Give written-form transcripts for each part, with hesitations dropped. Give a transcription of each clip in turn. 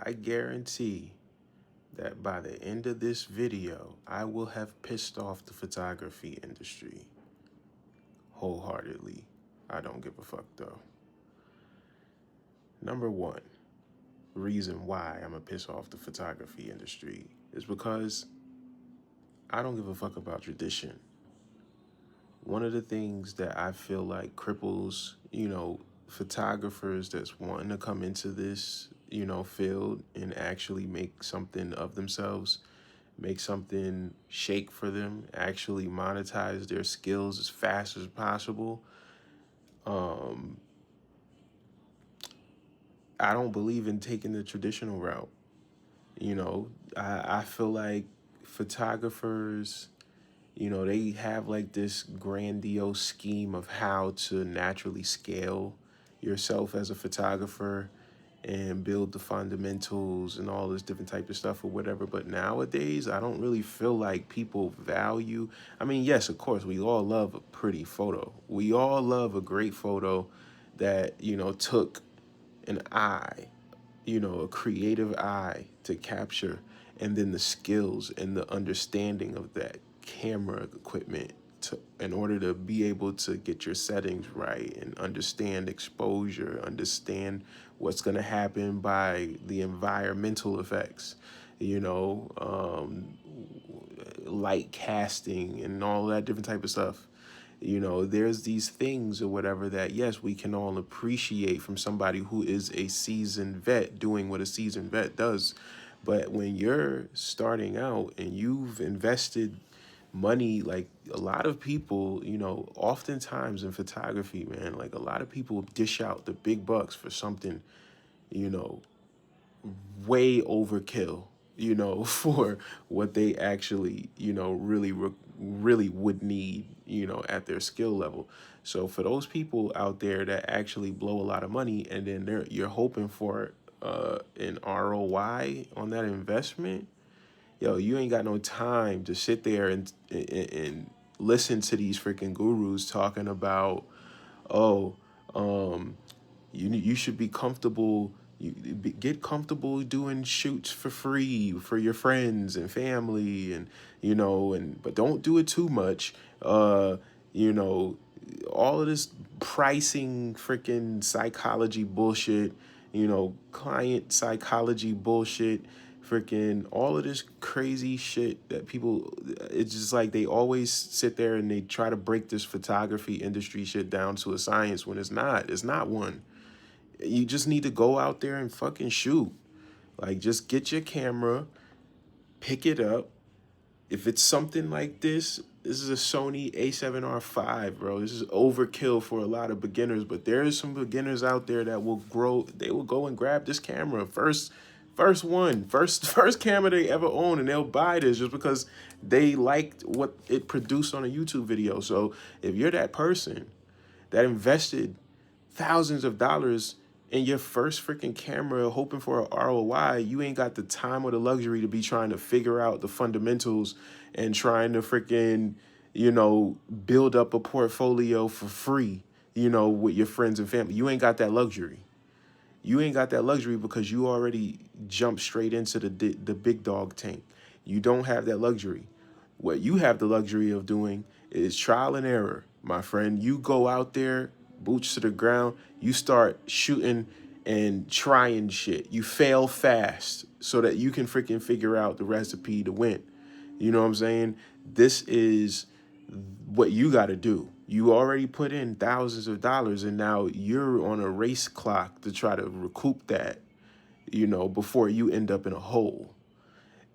I guarantee that by the end of this video, I will have pissed off the photography industry wholeheartedly. I don't give a fuck though. Number one reason why I'm gonna piss off the photography industry is because I don't give a fuck about tradition. One of the things that I feel like cripples, photographers that's wanting to come into this, field and actually make something of themselves, make something shake for them, actually monetize their skills as fast as possible. Um, I don't believe in taking the traditional route. I feel like photographers, they have like this grandiose scheme of how to naturally scale yourself as a photographer and build the fundamentals and all this different type of stuff or whatever. But nowadays, I don't really feel like people value. I mean, yes, of course, we all love a pretty photo. We all love a great photo that, took an eye, a creative eye to capture, and then the skills and the understanding of that camera equipment in order to be able to get your settings right and understand exposure, understand what's going to happen by the environmental effects, you know, um, light casting and all that different type of stuff. There's these things or whatever that, yes, we can all appreciate from somebody who is a seasoned vet doing what a seasoned vet does. But when you're starting out and you've invested money, like a lot of people, oftentimes in photography, man, like a lot of people dish out the big bucks for something, you know, way overkill, for what they actually, really would need, at their skill level. So for those people out there that actually blow a lot of money and then you're hoping for an ROI on that investment, yo, you ain't got no time to sit there and listen to these freaking gurus talking about, oh, um, you should be comfortable. Get comfortable doing shoots for free for your friends and family, and but don't do it too much. You know, all of this pricing, freaking psychology bullshit. Client psychology bullshit. Freaking all of this crazy shit that people. It's just like they always sit there and they try to break this photography industry shit down to a science when it's not. It's not one. You just need to go out there and fucking shoot. Like, just get your camera, pick it up. If it's something like this is a Sony A7R5, bro. This is overkill for a lot of beginners, but there is some beginners out there that will grow. They will go and grab this camera first camera they ever own, and they'll buy this just because they liked what it produced on a YouTube video. So if you're that person that invested thousands of dollars in your first freaking camera hoping for an ROI, you ain't got the time or the luxury to be trying to figure out the fundamentals and trying to freaking, build up a portfolio for free, with your friends and family. You ain't got that luxury. You ain't got that luxury because you already jumped straight into the big dog tank. You don't have that luxury. What you have the luxury of doing is trial and error, my friend. You go out there, boots to the ground, you start shooting and trying shit. You fail fast so that you can freaking figure out the recipe to win. You know what I'm saying? This is what you got to do. You already put in thousands of dollars and now you're on a race clock to try to recoup that, before you end up in a hole.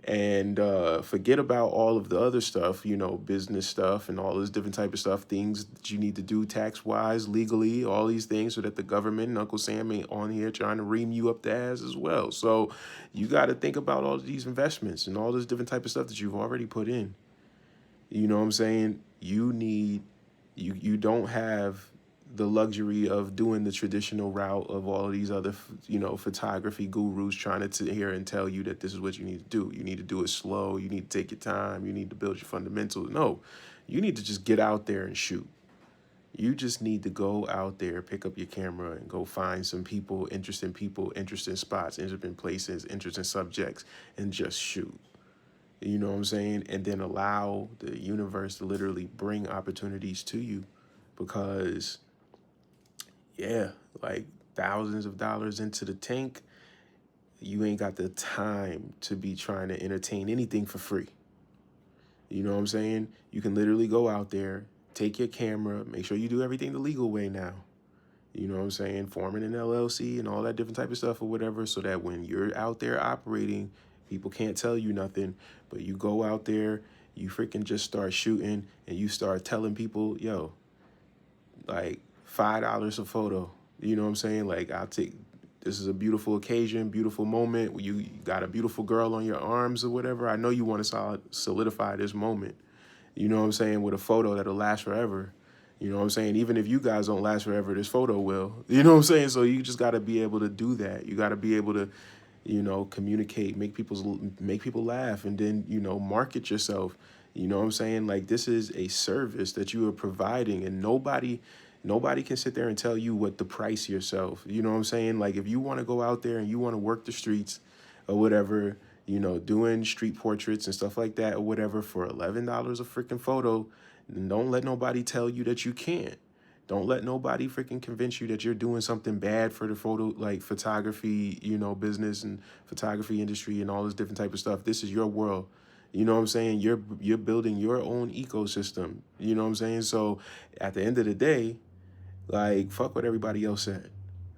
And forget about all of the other stuff, business stuff and all this different type of stuff, things that you need to do tax-wise, legally, all these things so that the government and Uncle Sam ain't on here trying to ream you up the ass as well. So you got to think about all of these investments and all this different type of stuff that you've already put in. You know what I'm saying? You don't have the luxury of doing the traditional route of all of these other, photography gurus trying to sit here and tell you that this is what you need to do. You need to do it slow. You need to take your time. You need to build your fundamentals. No, you need to just get out there and shoot. You just need to go out there, pick up your camera, and go find some people, interesting spots, interesting places, interesting subjects, and just shoot. You know what I'm saying? And then allow the universe to literally bring opportunities to you, because, yeah, like thousands of dollars into the tank, you ain't got the time to be trying to entertain anything for free. You know what I'm saying? You can literally go out there, take your camera, make sure you do everything the legal way now. You know what I'm saying? Forming an LLC and all that different type of stuff or whatever, so that when you're out there operating, people can't tell you nothing. But you go out there, you freaking just start shooting, and you start telling people, yo, like $5 a photo. You know what I'm saying? Like, I'll take, this is a beautiful occasion, beautiful moment. You got a beautiful girl on your arms or whatever. I know you want to solidify this moment. You know what I'm saying? With a photo that'll last forever. You know what I'm saying? Even if you guys don't last forever, this photo will. You know what I'm saying? So you just got to be able to do that. You got to be able to, communicate, make people laugh, and then, market yourself. You know what I'm saying? Like, this is a service that you are providing, and nobody can sit there and tell you what to price yourself. You know what I'm saying? Like, if you want to go out there and you want to work the streets or whatever, doing street portraits and stuff like that or whatever for $11 a freaking photo, then don't let nobody tell you that you can't. Don't let nobody freaking convince you that you're doing something bad for the photography, business and photography industry and all this different type of stuff. This is your world. You know what I'm saying? You're building your own ecosystem. You know what I'm saying? So at the end of the day, like, fuck what everybody else said.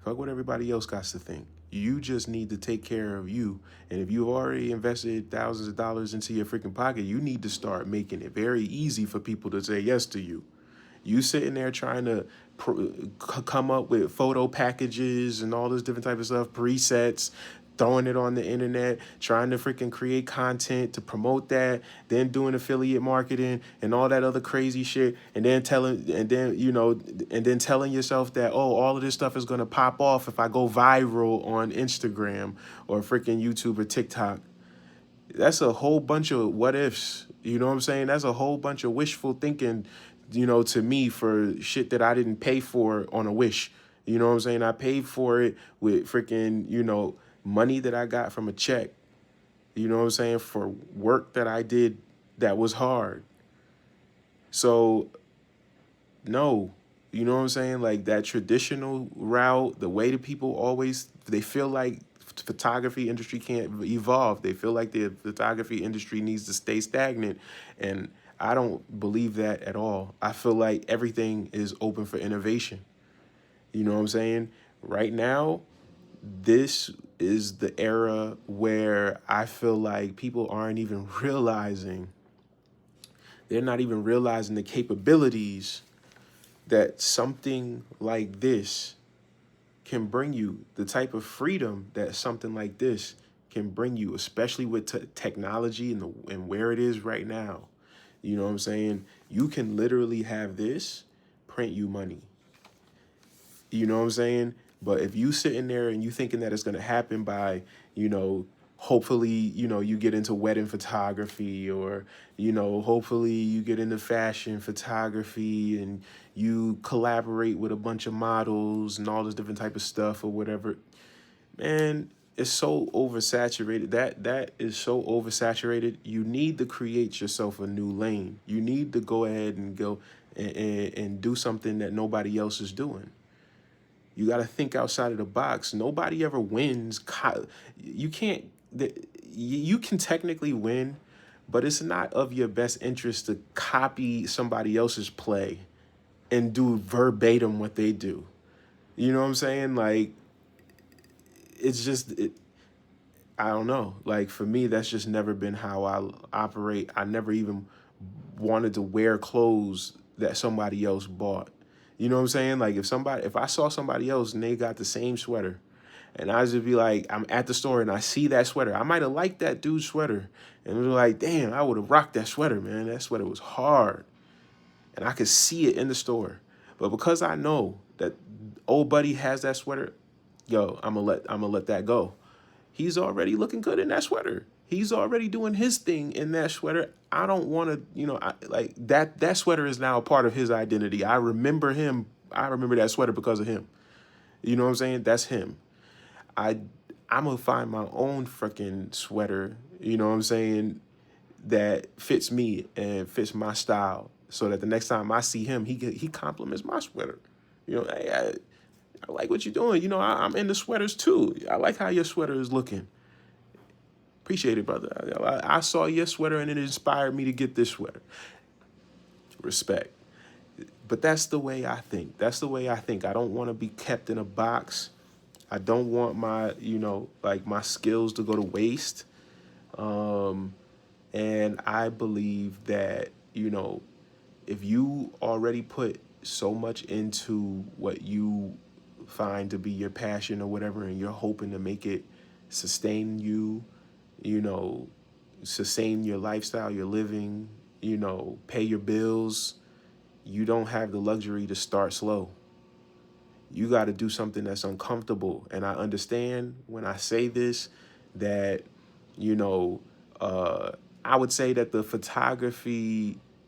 Fuck what everybody else got to think. You just need to take care of you. And if you've already invested thousands of dollars into your freaking pocket, you need to start making it very easy for people to say yes to you. You sitting there trying to come up with photo packages and all this different type of stuff, presets, throwing it on the internet, trying to freaking create content to promote that, then doing affiliate marketing and all that other crazy shit, and then telling yourself that, oh, all of this stuff is gonna pop off if I go viral on Instagram or freaking YouTube or TikTok. That's a whole bunch of what ifs. You know what I'm saying? That's a whole bunch of wishful thinking, to me, for shit that I didn't pay for on a wish. You know what I'm saying? I paid for it with freaking, money that I got from a check. You know what I'm saying? For work that I did that was hard. So, no. You know what I'm saying? Like, that traditional route, the way that people always, they feel like photography industry can't evolve. They feel like the photography industry needs to stay stagnant. And I don't believe that at all. I feel like everything is open for innovation. You know what I'm saying? Right now, this is the era where I feel like people aren't even realizing, they're not even realizing the capabilities that something like this can bring you, the type of freedom that something like this can bring you, especially with technology and where it is right now. You know what I'm saying? You can literally have this print you money. You know what I'm saying? But if you sitting there and you thinking that it's going to happen by, hopefully, you get into wedding photography, or, hopefully you get into fashion photography and you collaborate with a bunch of models and all this different type of stuff or whatever, man, it's so oversaturated. That is so oversaturated. You need to create yourself a new lane. You need to go ahead and go and do something that nobody else is doing. You got to think outside of the box. Nobody ever wins. You can't, you can technically win, but it's not of your best interest to copy somebody else's play and do verbatim what they do. You know what I'm saying? Like, it's just, I don't know. Like, for me, that's just never been how I operate. I never even wanted to wear clothes that somebody else bought. You know what I'm saying? Like, if I saw somebody else and they got the same sweater, and I just be like, I'm at the store and I see that sweater, I might have liked that dude's sweater, and be like, damn, I would have rocked that sweater, man. That sweater was hard, and I could see it in the store. But because I know that old buddy has that sweater, yo, I'm gonna let that go. He's already looking good in that sweater. He's already doing his thing in that sweater. I don't want to, like that sweater is now a part of his identity. I remember him. I remember that sweater because of him. You know what I'm saying? That's him. I I'm gonna find my own freaking sweater, you know what I'm saying, that fits me and fits my style, so that the next time I see him, he compliments my sweater. Hey, I like what you're doing. I'm into sweaters too. I like how your sweater is looking. Appreciate it, brother. I saw your sweater and it inspired me to get this sweater. Respect. But that's the way I think. That's the way I think. I don't want to be kept in a box. I don't want my, like my skills to go to waste. And I believe that, if you already put so much into what you find to be your passion or whatever, and you're hoping to make it sustain you, you know, sustain your lifestyle, your living, pay your bills, you don't have the luxury to start slow. You got to do something that's uncomfortable. And I understand when I say this that, you know, I would say that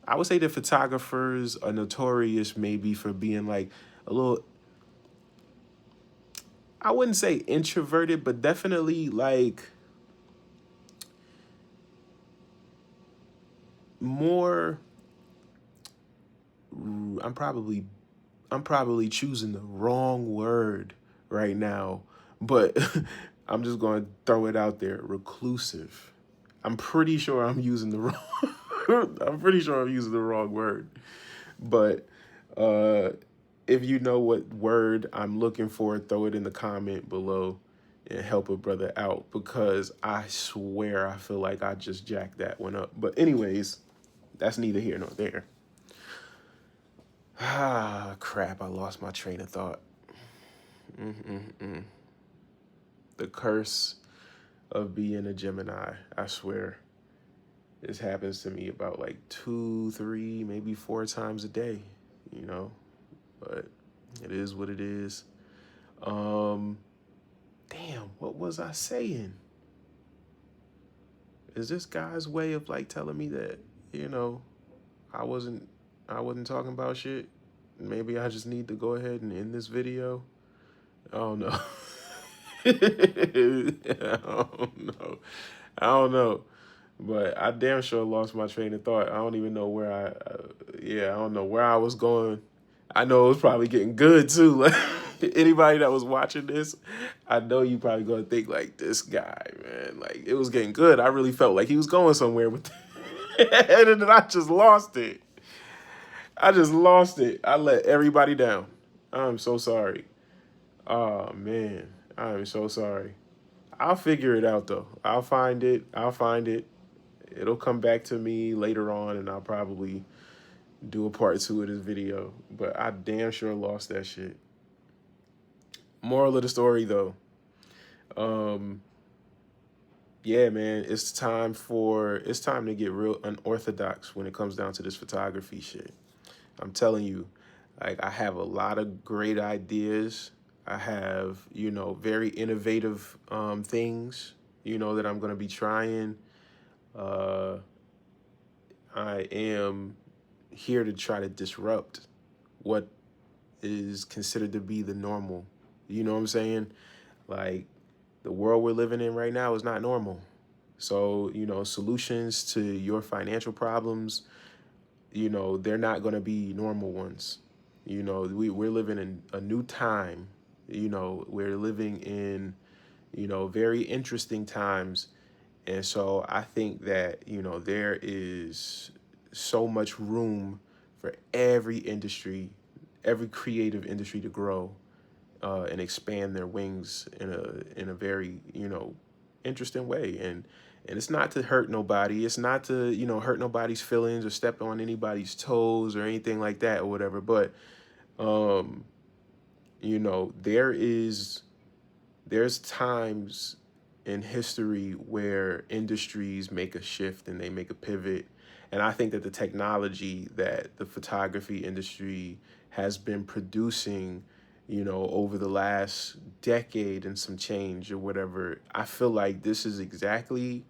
I would say that photographers are notorious maybe for being like a little, I wouldn't say introverted, but definitely like more, I'm probably I'm probably choosing the wrong word right now, but I'm just going to throw it out there. Reclusive. I'm pretty sure I'm using the wrong I'm pretty sure I'm using the wrong word. But uh if you know what word I'm looking for, throw it in the comment below and help a brother out, because I swear I feel like I just jacked that one up. But anyways, that's neither here nor there. Ah, crap, I lost my train of thought. Mm-mm-mm. The curse of being a Gemini, I swear. This happens to me about like 2, 3, maybe 4 times a day, you know? But it is what it is. Um, Damn, what was I saying? Is this guy's way of like telling me that, you know, I wasn't I wasn't talking about shit? Maybe I just need to go ahead and end this video? I don't know. I don't know. I don't know. But I damn sure lost my train of thought. I don't even know where I don't know where I was going. I know it was probably getting good too. Like anybody that was watching this, I know you probably gonna think like, this guy, man. Like it was getting good. I really felt like he was going somewhere with it. And then I just lost it. I just lost it. I let everybody down. I'm so sorry. Oh man, I'm so sorry. I'll figure it out though. I'll find it. I'll find it. It'll come back to me later on, and I'll probably do a part 2 of this video. But I damn sure lost that shit. Moral of the story though, um, yeah, man, it's time to get real unorthodox when it comes down to this photography shit. I'm telling you, like I have a lot of great ideas. I have, very innovative things, that I'm gonna be trying. Uh, I am here to try to disrupt what is considered to be the normal. You know what I'm saying? Like the world we're living in right now is not normal. So, solutions to your financial problems, they're not going to be normal ones. We're living in a new time. We're living in, very interesting times. And so I think that, there is so much room for every industry, every creative industry to grow and expand their wings in a very, interesting way. And it's not to hurt nobody. It's not to, hurt nobody's feelings or step on anybody's toes or anything like that or whatever. But, um, there's times in history where industries make a shift and they make a pivot. And I think that the technology that the photography industry has been producing, over the last decade and some change or whatever, I feel like this is exactly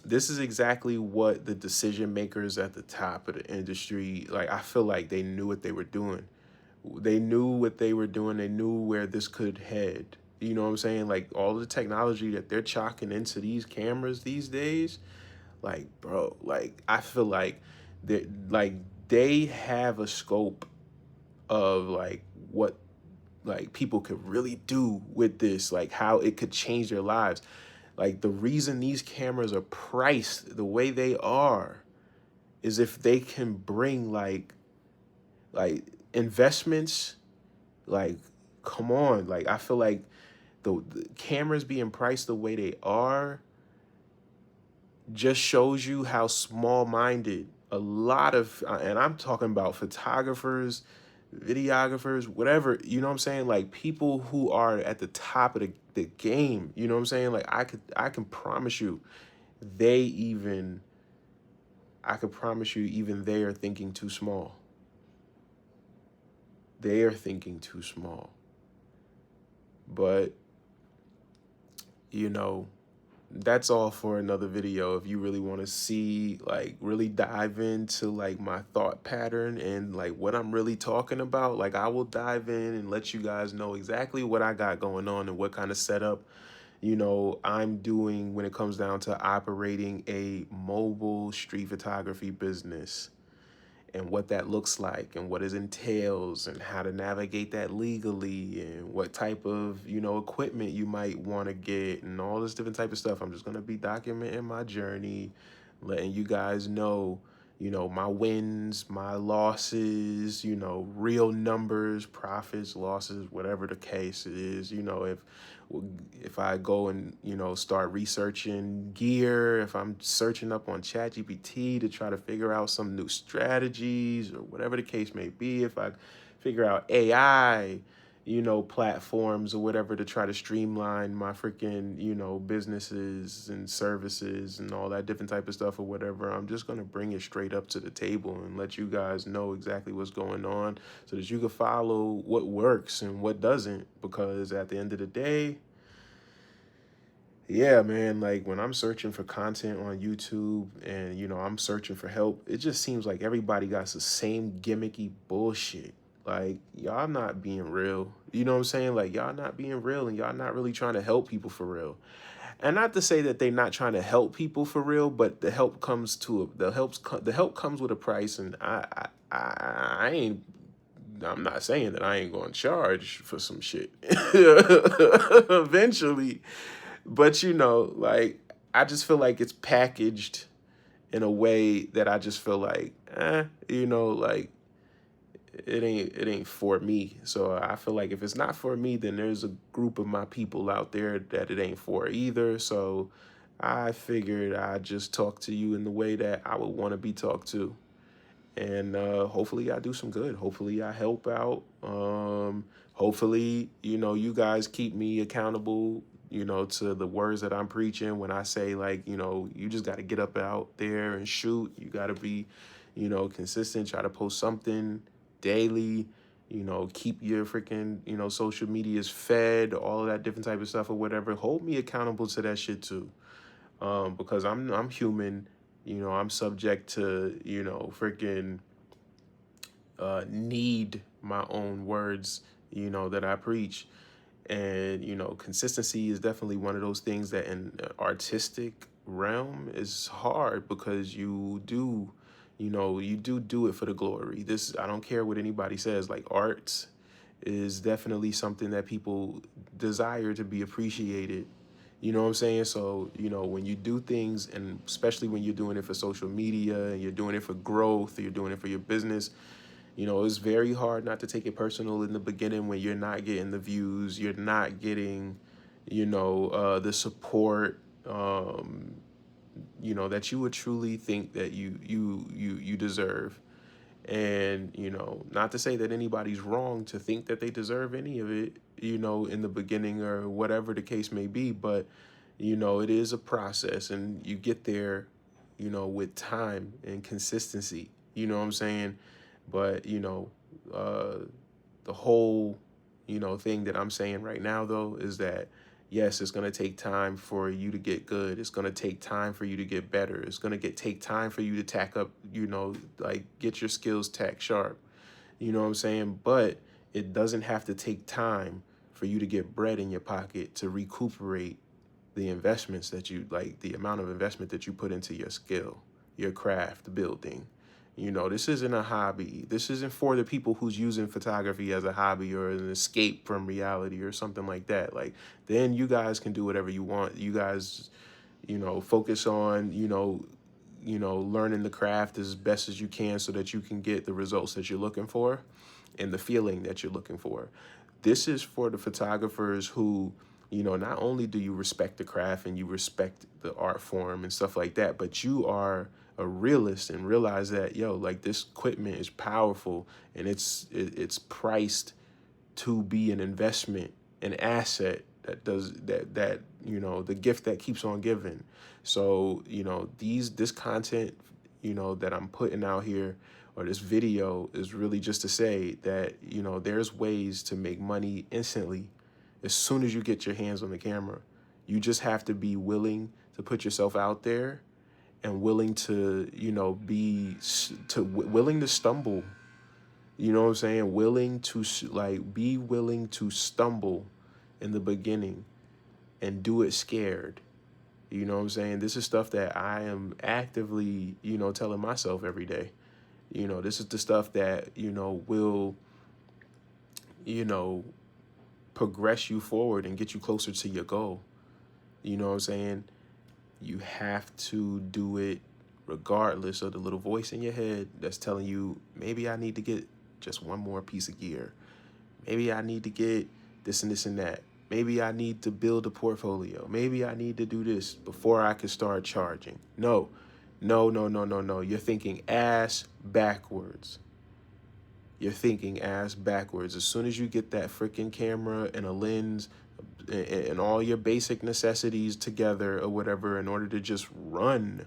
this is exactly what the decision makers at the top of the industry, like, I feel like they knew what they were doing. They knew what they were doing. They knew where this could head. You know what I'm saying? Like, all the technology that they're chalking into these cameras these days, like, bro, like, I feel like they have a scope of like what like people could really do with this, like how it could change their lives. Like, the reason these cameras are priced the way they are is if they can bring like investments, like, come on, like, I feel like the cameras being priced the way they are just shows you how small-minded a lot of, and I'm talking about photographers, videographers, whatever, you know what I'm saying? Like, people who are at the top of the game, you know what I'm saying? Like, I can promise you, they even, I could promise you, even they are thinking too small. They are thinking too small. But, you know, that's all for another video. If you really want to see, like, really dive into like my thought pattern and like what I'm really talking about, like, I will dive in and let you guys know exactly what I got going on and what kind of setup, I'm doing when it comes down to operating a mobile street photography business, and what that looks like and what it entails and how to navigate that legally and what type of, equipment you might want to get and all this different type of stuff. I'm just going to be documenting my journey, letting you guys know, my wins, my losses, real numbers, profits, losses, whatever the case is. If I go and, start researching gear, if I'm searching up on ChatGPT to try to figure out some new strategies or whatever the case may be, if I figure out AI, platforms or whatever to try to streamline my freaking, businesses and services and all that different type of stuff or whatever, I'm just going to bring it straight up to the table and let you guys know exactly what's going on so that you can follow what works and what doesn't. Because at the end of the day, yeah, man, like, when I'm searching for content on YouTube and, I'm searching for help, it just seems like everybody got the same gimmicky bullshit. Like, y'all not being real. You know what I'm saying? Like, y'all not being real and y'all not really trying to help people for real. And not to say that they're not trying to help people for real, but the help comes with a price, and I ain't, I'm not saying that I ain't going to charge for some shit eventually. But, like, I just feel like it's packaged in a way that I just feel like, like, it ain't for me. So I feel like if it's not for me, then there's a group of my people out there that it ain't for either. So I figured I'd just talk to you in the way that I would want to be talked to. And hopefully I do some good. Hopefully I help out. Hopefully, you guys keep me accountable, to the words that I'm preaching when I say, like, you just got to get up out there and shoot. You got to be, consistent, try to post something daily, keep your freaking, social medias fed, all of that different type of stuff or whatever. Hold me accountable to that shit too. Because I'm human, I'm subject to, freaking need my own words, that I preach. And, consistency is definitely one of those things that in artistic realm is hard, because you do it for the glory. This, I don't care what anybody says, like, art is definitely something that people desire to be appreciated. You know what I'm saying? So, when you do things, and especially when you're doing it for social media and you're doing it for growth, or you're doing it for your business, it's very hard not to take it personal in the beginning when you're not getting the views, you're not getting, the support, that you would truly think that you deserve. And, not to say that anybody's wrong to think that they deserve any of it, in the beginning or whatever the case may be. But, it is a process, and you get there, with time and consistency. You know what I'm saying? But, uh, the whole, thing that I'm saying right now, though, is that, Yes, it's going to take time for you to get good. It's going to take time for you to get better. It's going to take time for you to tack up, like get your skills tack sharp. You know what I'm saying? But it doesn't have to take time for you to get bread in your pocket to recuperate the investments that you like, the amount of investment that you put into your skill, your craft building. This isn't a hobby. This isn't for the people who's using photography as a hobby or an escape from reality or something like that. Like, then you guys can do whatever you want. You guys, focus on, learning the craft as best as you can so that you can get the results that you're looking for and the feeling that you're looking for. This is for the photographers who, not only do you respect the craft and you respect the art form and stuff like that, but you are a realist and realize that, like, this equipment is powerful and it's priced to be an investment, an asset that does that the gift that keeps on giving. So this content that I'm putting out here, or this video, is really just to say that there's ways to make money instantly as soon as you get your hands on the camera. You just have to be willing to put yourself out there and willing to willing to stumble. You know what I'm saying? Be willing to stumble in the beginning and do it scared. You know what I'm saying? This is stuff that I am actively, telling myself every day. This is the stuff that, will, you know, progress you forward and get you closer to your goal. You know what I'm saying? You have to do it regardless of the little voice in your head that's telling you, maybe I need to get just one more piece of gear. Maybe I need to get this and this and that. Maybe I need to build a portfolio. Maybe I need to do this before I can start charging. No. You're thinking ass backwards. As soon as you get that freaking camera and a lens and all your basic necessities together or whatever in order to just run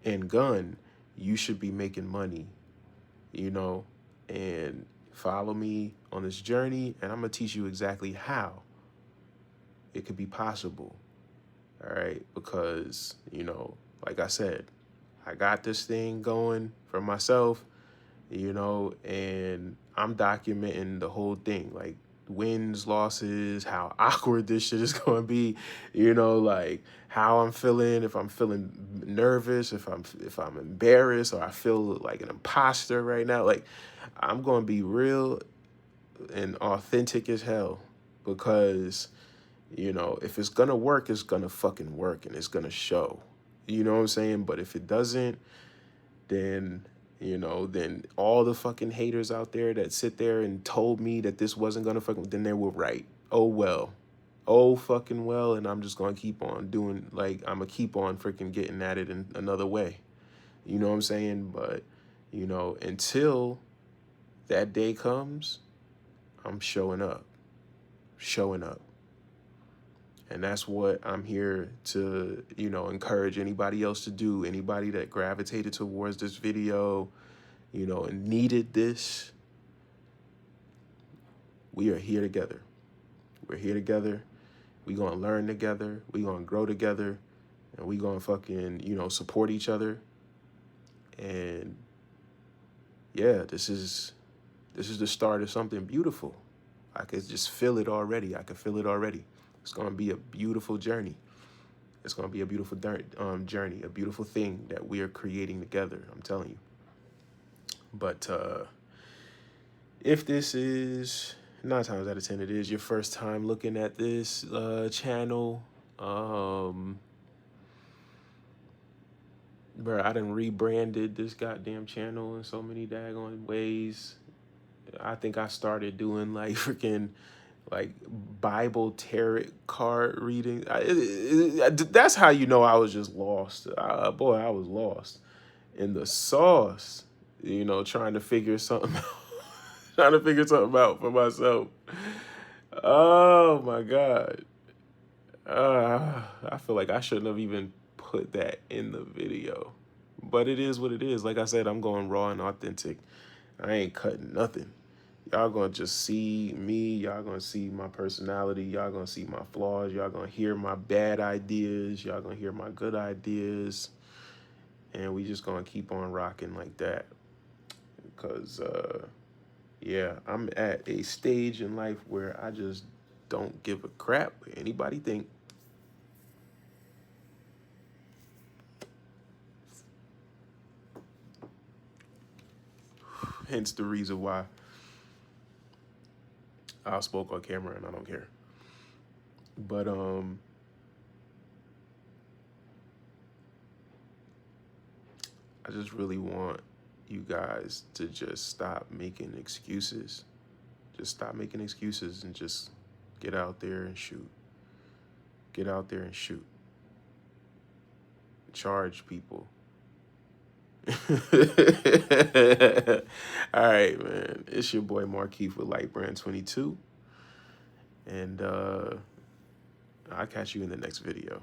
and gun, you should be making money, and follow me on this journey, and I'm going to teach you exactly how it could be possible. All right. Because, like I said, I got this thing going for myself, and I'm documenting the whole thing, like wins, losses, how awkward this shit is going to be, like how I'm feeling, if I'm feeling nervous, if I'm embarrassed, or I feel like an imposter right now. Like, I'm going to be real and authentic as hell, because, if it's going to work, it's going to fucking work, and it's going to show. You know what I'm saying? But if it doesn't, then all the fucking haters out there that sit there and told me that this wasn't gonna then they were right. Oh well. Oh fucking well, and I'm just gonna keep on doing, like, I'm gonna keep on freaking getting at it in another way. You know what I'm saying? But, until that day comes, I'm showing up. And that's what I'm here to, encourage anybody else to do. Anybody that gravitated towards this video, and needed this. We are here together. We're here together. We're going to learn together. We're going to grow together. And we're going to fucking, support each other. And yeah, this is the start of something beautiful. I could just feel it already. It's going to be a beautiful journey. It's going to be a beautiful journey, a beautiful thing that we are creating together. I'm telling you. But if this is, 9 times out of 10, it is your first time looking at this channel, bro, I done rebranded this goddamn channel in so many daggone ways. I think I started doing like freaking like Bible tarot card reading. That's how I was just lost. Boy, I was lost in the sauce, trying to figure something out. For myself. Oh my God. I feel like I shouldn't have even put that in the video. But it is what it is. Like I said, I'm going raw and authentic. I ain't cutting nothing. Y'all gonna just see me. Y'all gonna see my personality. Y'all gonna see my flaws. Y'all gonna hear my bad ideas. Y'all gonna hear my good ideas. And we just gonna keep on rocking like that. Because, yeah, I'm at a stage in life where I just don't give a crap what anybody think. Hence the reason why I spoke on camera and I don't care. But I just really want you guys to just stop making excuses. Just stop making excuses and just get out there and shoot. Get out there and shoot. Charge people. All right, man. It's your boy Markeith with Lightbrand 22. And I'll catch you in the next video.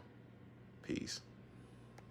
Peace.